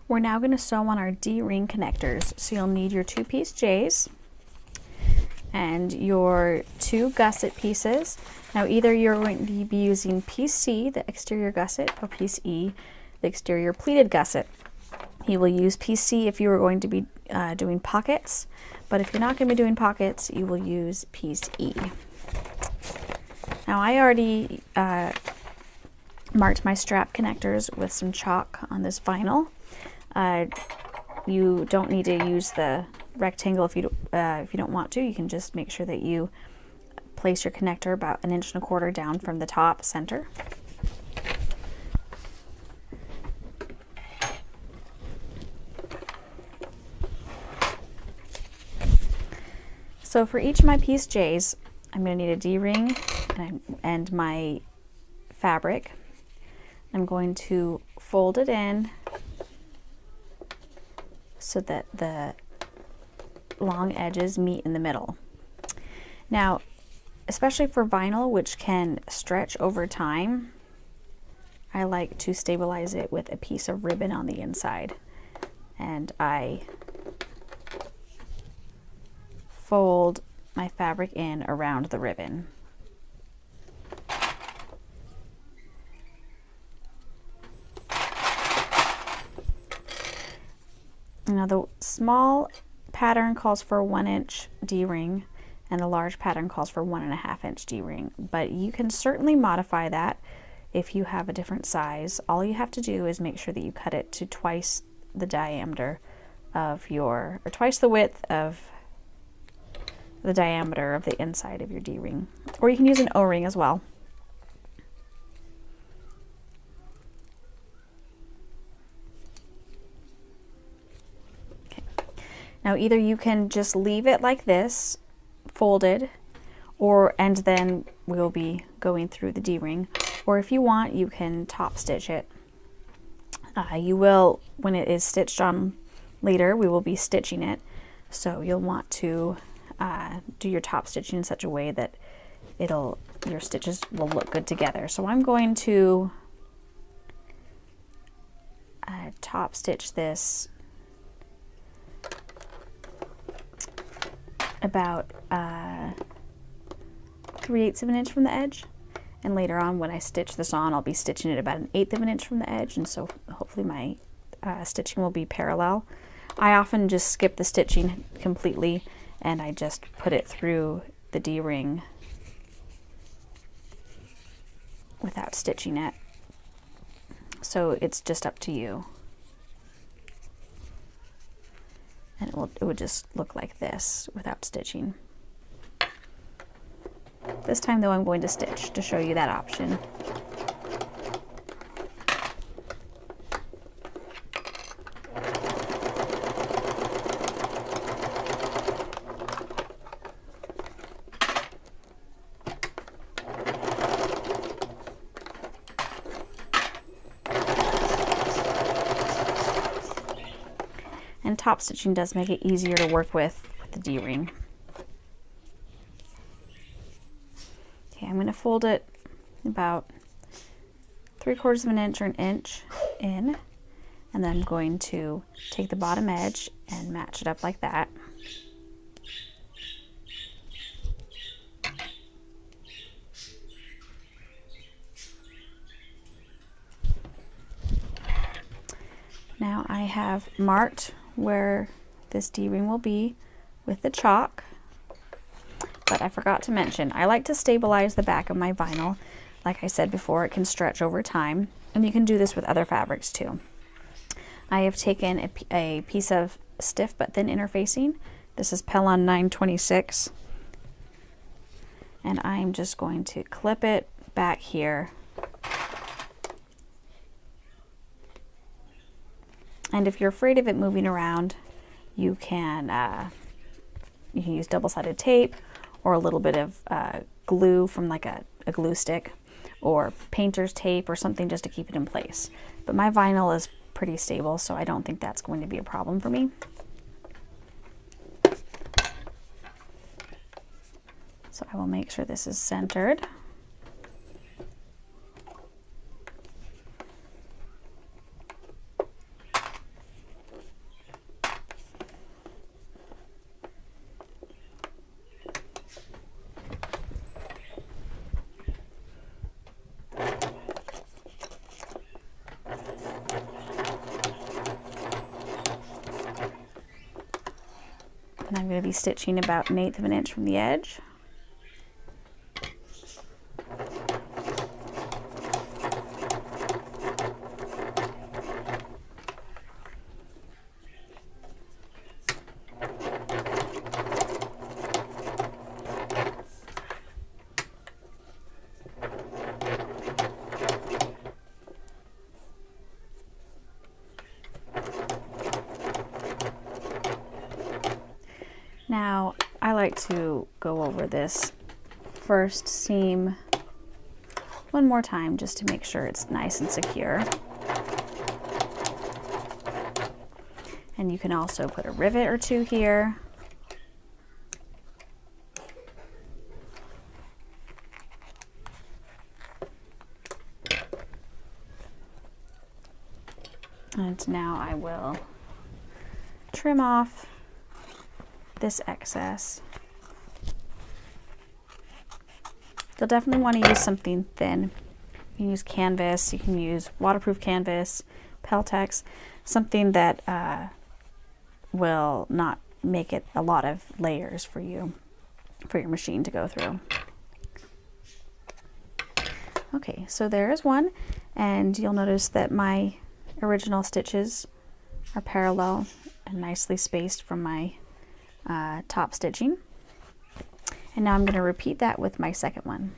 We're now going to sew on our D-ring connectors. So you'll need your 2-piece J's and your 2 gusset pieces. Now either you're going to be using piece C, the exterior gusset, or piece E, the exterior pleated gusset. You will use piece C if you are going to be doing pockets, but if you're not going to be doing pockets, you will use piece E. Now I already marked my strap connectors with some chalk on this vinyl. You don't need to use the rectangle if you don't want to. You can just make sure that you place your connector about 1 1/4 inches down from the top center. So for each of my piece J's, I'm going to need a D-ring and my fabric. I'm going to fold it in so that the long edges meet in the middle. Now, especially for vinyl, which can stretch over time, I like to stabilize it with a piece of ribbon on the inside. And I fold my fabric in around the ribbon. Now the small pattern calls for a 1-inch D-ring and the large pattern calls for 1.5-inch D-ring, but you can certainly modify that if you have a different size. All you have to do is make sure that you cut it to twice the diameter of your, or twice the width of the diameter of the inside of your D-ring, or you can use an O-ring as well. Okay. Now either you can just leave it like this, folded, and then we'll be going through the D-ring, or if you want, you can top stitch it. You will, when it is stitched on later, we will be stitching it, so you'll want to do your top stitching in such a way that your stitches will look good together. So I'm going to top stitch this about 3/8 of an inch from the edge, and later on when I stitch this on, I'll be stitching it about 1/8 of an inch from the edge, and so hopefully my stitching will be parallel. I often just skip the stitching completely and I just put it through the D-ring without stitching it. So it's just up to you. And it would just look like this without stitching. This time though, I'm going to stitch to show you that option. And top stitching does make it easier to work with the D-ring. Okay, I'm going to fold it about 3/4 of an inch or 1 inch in, and then I'm going to take the bottom edge and match it up like that. Now I have marked where this D-ring will be with the chalk, but I forgot to mention, I like to stabilize the back of my vinyl. Like I said before, it can stretch over time, and you can do this with other fabrics too. I have taken a piece of stiff but thin interfacing. This is Pellon 926, and I'm just going to clip it back here. And if you're afraid of it moving around, you can use double-sided tape or a little bit of glue from like a glue stick, or painter's tape or something just to keep it in place. But my vinyl is pretty stable, so I don't think that's going to be a problem for me. So I will make sure this is centered. And I'm going to be stitching about 1/8 of an inch from the edge. Now, I like to go over this first seam one more time just to make sure it's nice and secure. And you can also put a rivet or two here. And now I will trim off this excess. You'll definitely want to use something thin. You can use canvas, you can use waterproof canvas, Peltex, something that will not make it a lot of layers for you, for your machine to go through. Okay, so there is one, and you'll notice that my original stitches are parallel and nicely spaced from my top stitching. And now I'm going to repeat that with my second one.